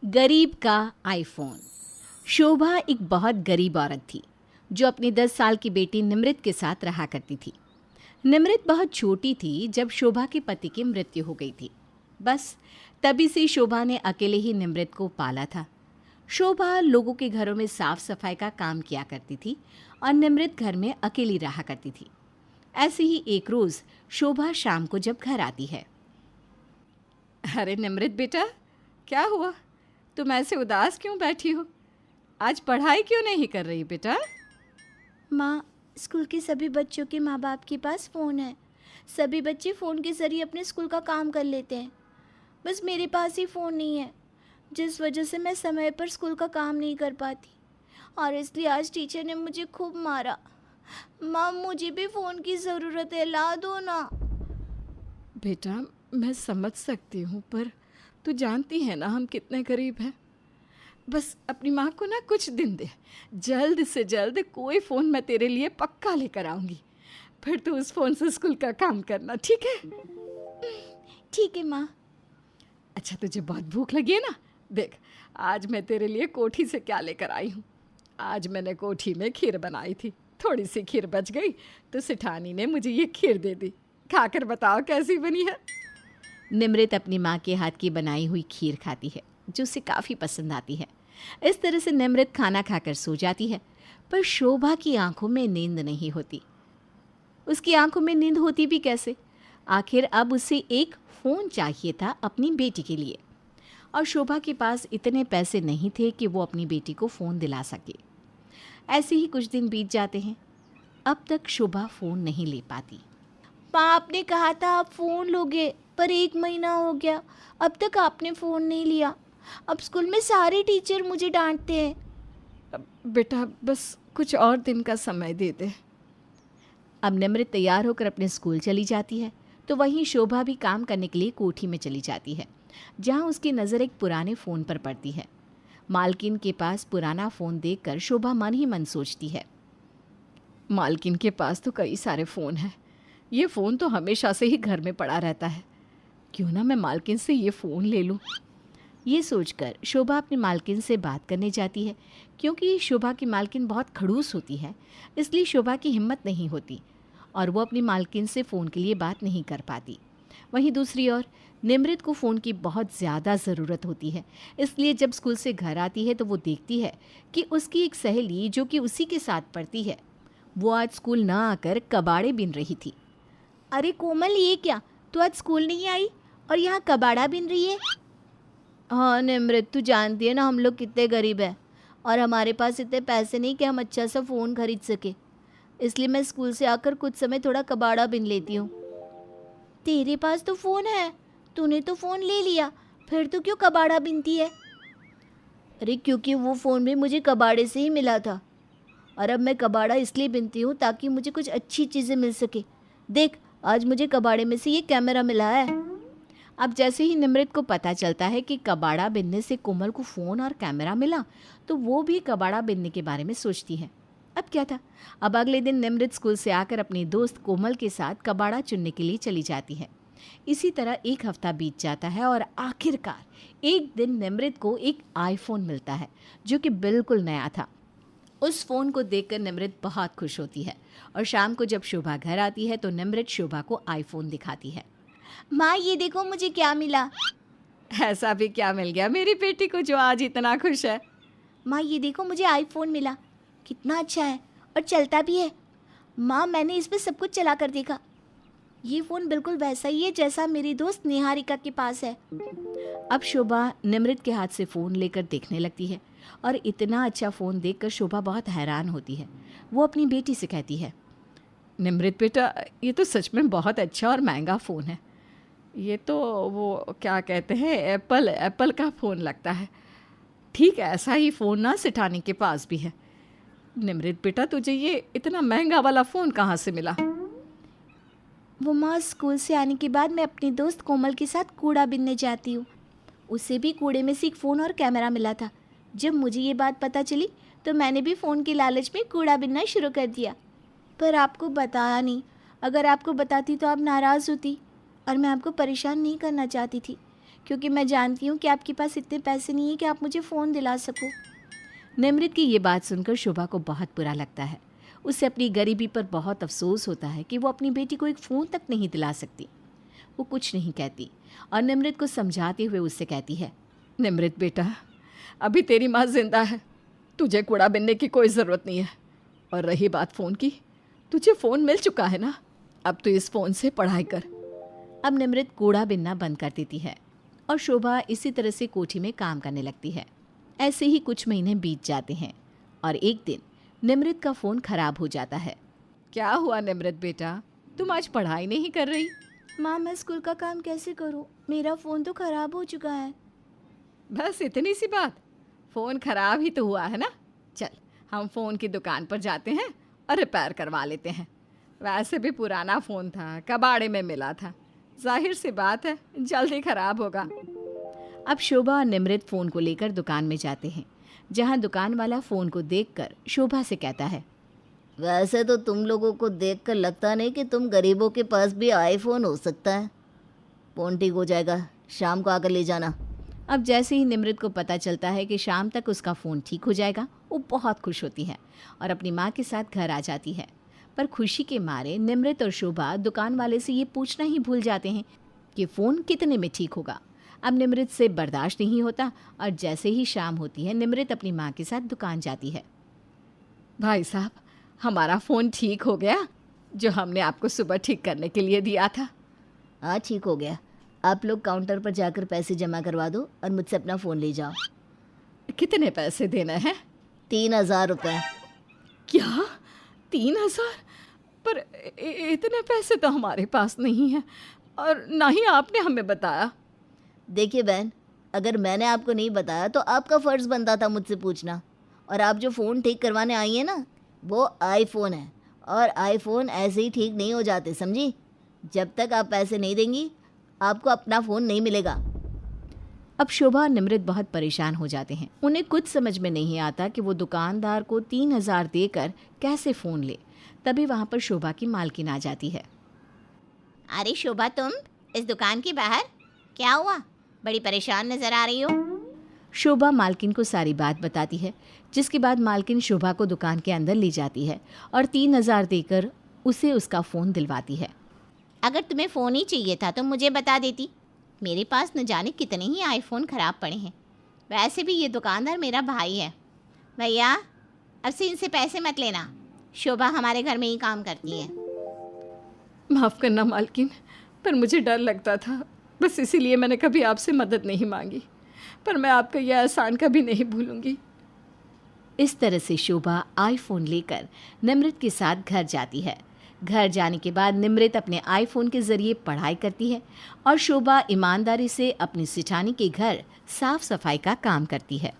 गरीब का आईफोन। शोभा एक बहुत गरीब औरत थी जो अपनी 10 साल की बेटी निमृत के साथ रहा करती थी। निमृत बहुत छोटी थी जब शोभा के पति की मृत्यु हो गई थी। बस तभी से शोभा ने अकेले ही निमृत को पाला था। शोभा लोगों के घरों में साफ सफाई का काम किया करती थी और निमृत घर में अकेली रहा करती थी। ऐसे ही एक रोज़ शोभा शाम को जब घर आती है। अरे निमृत बेटा, क्या हुआ? तुम ऐसे उदास क्यों बैठी हो? आज पढ़ाई क्यों नहीं कर रही बेटा? माँ, स्कूल के सभी बच्चों के माँ बाप के पास फ़ोन है। सभी बच्चे फ़ोन के ज़रिए अपने स्कूल का काम कर लेते हैं। बस मेरे पास ही फ़ोन नहीं है, जिस वजह से मैं समय पर स्कूल का काम नहीं कर पाती, और इसलिए आज टीचर ने मुझे खूब मारा। माँ, मुझे भी फ़ोन की ज़रूरत है, ला दो ना। बेटा, मैं समझ सकती हूँ, पर तू जानती है ना हम कितने गरीब हैं। बस अपनी माँ को ना कुछ दिन दे, जल्द से जल्द कोई फ़ोन मैं तेरे लिए पक्का लेकर आऊँगी। फिर तू उस फ़ोन से स्कूल का काम करना, ठीक है? ठीक है माँ। अच्छा, तुझे बहुत भूख लगी है ना? देख, आज मैं तेरे लिए कोठी से क्या लेकर आई हूँ। आज मैंने कोठी में खीर बनाई थी। थोड़ी सी खीर बच गई तो सिठानी ने मुझे ये खीर दे दी। खाकर बताओ कैसी बनी है। निमृत अपनी माँ के हाथ की बनाई हुई खीर खाती है जो उसे काफ़ी पसंद आती है। इस तरह से निमृत खाना खाकर सो जाती है, पर शोभा की आंखों में नींद नहीं होती। उसकी आंखों में नींद होती भी कैसे? आखिर अब उसे एक फ़ोन चाहिए था अपनी बेटी के लिए, और शोभा के पास इतने पैसे नहीं थे कि वो अपनी बेटी को फ़ोन दिला सके। ऐसे ही कुछ दिन बीत जाते हैं। अब तक शोभा फ़ोन नहीं ले पाती। माँ, आपने कहा था आप फ़ोन लोगे, पर 1 महीना हो गया, अब तक आपने फ़ोन नहीं लिया। अब स्कूल में सारे टीचर मुझे डांटते हैं। बेटा, बस कुछ और दिन का समय दे दे। अब निमृत तैयार होकर अपने स्कूल चली जाती है, तो वहीं शोभा भी काम करने के लिए कोठी में चली जाती है, जहां उसकी नज़र एक पुराने फ़ोन पर पड़ती है। मालकिन के पास पुराना फ़ोन देखकर शोभा मन ही मन सोचती है, मालकिन के पास तो कई सारे फ़ोन हैं। ये फ़ोन तो हमेशा से ही घर में पड़ा रहता है। क्यों ना मैं मालकिन से ये फ़ोन ले लूँ। ये सोचकर शोभा अपनी मालकिन से बात करने जाती है। क्योंकि शोभा की मालकिन बहुत खड़ूस होती है, इसलिए शोभा की हिम्मत नहीं होती और वो अपनी मालकिन से फ़ोन के लिए बात नहीं कर पाती। वहीं दूसरी ओर निमृत को फ़ोन की बहुत ज़्यादा ज़रूरत होती है, इसलिए जब स्कूल से घर आती है तो वो देखती है कि उसकी एक सहेली जो कि उसी के साथ पढ़ती है, वो आज स्कूल ना आकर कबाड़े बिन रही थी। अरे कोमल, ये क्या, तू आज स्कूल नहीं आई और यहाँ कबाड़ा बिन रही है? हाँ निमृत, तू जानती है ना हम लोग कितने गरीब हैं, और हमारे पास इतने पैसे नहीं कि हम अच्छा सा फ़ोन खरीद सके, इसलिए मैं स्कूल से आकर कुछ समय थोड़ा कबाड़ा बिन लेती हूँ। तेरे पास तो फ़ोन है, तूने तो फ़ोन ले लिया, फिर तू क्यों कबाड़ा बिनती है? अरे क्योंकि वो फ़ोन भी मुझे कबाड़े से ही मिला था, और अब मैं कबाड़ा इसलिए बिनती हूँ ताकि मुझे कुछ अच्छी चीज़ें मिल सके। देख, आज मुझे कबाड़े में से ये कैमरा मिला है। अब जैसे ही निमृत को पता चलता है कि कबाड़ा बिनने से कोमल को फ़ोन और कैमरा मिला, तो वो भी कबाड़ा बिनने के बारे में सोचती है। अब क्या था, अब अगले दिन निमृत स्कूल से आकर अपनी दोस्त कोमल के साथ कबाड़ा चुनने के लिए चली जाती है। इसी तरह एक हफ्ता बीत जाता है और आखिरकार एक दिन निमृत को एक आईफोन मिलता है जो कि बिल्कुल नया था। उस फ़ोन को देखकर निमृत बहुत खुश होती है, और शाम को जब शोभा घर आती है तो निमृत शोभा को आईफोन दिखाती है। माँ, ये देखो मुझे क्या मिला। ऐसा भी क्या मिल गया मेरी बेटी को जो आज इतना खुश है? माँ, ये देखो मुझे आईफोन मिला, कितना अच्छा है और चलता भी है। माँ, मैंने इस पर सब कुछ चला कर देखा। ये फ़ोन बिल्कुल वैसा ही है जैसा मेरी दोस्त निहारिका के पास है। अब शोभा निमृत के हाथ से फ़ोन लेकर देखने लगती है, और इतना अच्छा फ़ोन देखकर शोभा बहुत हैरान होती है। वो अपनी बेटी से कहती है, निमृत बेटा, ये तो सच में बहुत अच्छा और महंगा फ़ोन है। ये तो वो क्या कहते हैं, एप्पल का फ़ोन लगता है। ठीक ऐसा ही फ़ोन ना सिठानी के पास भी है। निमृत बेटा, तुझे ये इतना महंगा वाला फ़ोन कहाँ से मिला? वो माँ, स्कूल से आने के बाद मैं अपनी दोस्त कोमल के साथ कूड़ा बिनने जाती हूँ। उसे भी कूड़े में से एक फ़ोन और कैमरा मिला था। जब मुझे ये बात पता चली तो मैंने भी फ़ोन के लालच में कूड़ा बिनना शुरू कर दिया, पर आपको बताया नहीं। अगर आपको बताती तो आप नाराज़ होती, और मैं आपको परेशान नहीं करना चाहती थी, क्योंकि मैं जानती हूँ कि आपके पास इतने पैसे नहीं है कि आप मुझे फ़ोन दिला सको। निमृत की ये बात सुनकर शोभा को बहुत बुरा लगता है। उसे अपनी गरीबी पर बहुत अफसोस होता है कि वो अपनी बेटी को एक फ़ोन तक नहीं दिला सकती। वो कुछ नहीं कहती और निमृत को समझाते हुए उससे कहती है, निमृत बेटा, अभी तेरी माँ जिंदा है, तुझे कूड़ा बिनने की कोई ज़रूरत नहीं है। और रही बात फ़ोन की, तुझे फ़ोन मिल चुका है ना, अब तो इस फ़ोन से पढ़ाई कर। अब निमृत कूड़ा बिनना बंद कर देती है और शोभा इसी तरह से कोठी में काम करने लगती है। ऐसे ही कुछ महीने बीत जाते हैं और एक दिन निमृत का फ़ोन खराब हो जाता है। क्या हुआ निमृत बेटा, तुम आज पढ़ाई नहीं कर रही? माँ, मैं स्कूल का काम कैसे करूँ? मेरा फ़ोन तो ख़राब हो चुका है। बस इतनी सी बात? फ़ोन ख़राब ही तो हुआ है ना। चल, हम फ़ोन की दुकान पर जाते हैं और रिपेयर करवा लेते हैं। वैसे भी पुराना फ़ोन था, कबाड़े में मिला था, जाहिर सी बात है जल्दी ख़राब होगा। अब शोभा और निमृत फ़ोन को लेकर दुकान में जाते हैं, जहां दुकान वाला फ़ोन को देखकर शोभा से कहता है, वैसे तो तुम लोगों को देखकर लगता नहीं कि तुम गरीबों के पास भी आईफोन हो सकता है। फ़ोन ठीक हो जाएगा, शाम को आकर ले जाना। अब जैसे ही निमृत को पता चलता है कि शाम तक उसका फ़ोन ठीक हो जाएगा, वो बहुत खुश होती है और अपनी माँ के साथ घर आ जाती है। पर खुशी के मारे निमृत और शोभा दुकान वाले से ये पूछना ही भूल जाते हैं कि फ़ोन कितने में ठीक होगा। अब निमृत से बर्दाश्त नहीं होता और जैसे ही शाम होती है निमृत अपनी माँ के साथ दुकान जाती है। भाई साहब, हमारा फ़ोन ठीक हो गया, जो हमने आपको सुबह ठीक करने के लिए दिया था। हाँ, ठीक हो गया। आप लोग काउंटर पर जाकर पैसे जमा करवा दो और मुझसे अपना फ़ोन ले जाओ। कितने पैसे देने हैं? 3000 रुपये। क्या 3000? पर इतने पैसे तो हमारे पास नहीं हैं और ना ही आपने हमें बताया। देखिए बहन, अगर मैंने आपको नहीं बताया तो आपका फ़र्ज़ बनता था मुझसे पूछना। और आप जो फ़ोन ठीक करवाने आई हैं ना, वो आईफोन है और आईफोन ऐसे ही ठीक नहीं हो जाते, समझी? जब तक आप पैसे नहीं देंगी आपको अपना फ़ोन नहीं मिलेगा। अब शोभा और निमृत बहुत परेशान हो जाते हैं। उन्हें कुछ समझ में नहीं आता कि वो दुकानदार को 3000 देकर कैसे फ़ोन ले। तभी वहाँ पर शोभा की मालकिन आ जाती है। अरे शोभा, तुम इस दुकान के बाहर क्या हुआ? बड़ी परेशान नज़र आ रही हो। शोभा मालकिन को सारी बात बताती है, जिसके बाद मालकिन शोभा को दुकान के अंदर ले जाती है और 3000 देकर उसे उसका फ़ोन दिलवाती है। अगर तुम्हें फ़ोन ही चाहिए था तो मुझे बता देती। मेरे पास न जाने कितने ही आईफोन ख़राब पड़े हैं। वैसे भी ये दुकानदार मेरा भाई है। भैया, अब से इनसे पैसे मत लेना। शोभा हमारे घर में ही काम करती है। माफ़ करना मालकिन, पर मुझे डर लगता था, बस इसीलिए मैंने कभी आपसे मदद नहीं मांगी। पर मैं आपका यह एहसान कभी नहीं भूलूंगी। इस तरह से शोभा आईफोन लेकर निमृत के साथ घर जाती है। घर जाने के बाद निमृत अपने आईफोन के ज़रिए पढ़ाई करती है और शोभा ईमानदारी से अपनी सिठानी के घर साफ सफाई का काम करती है।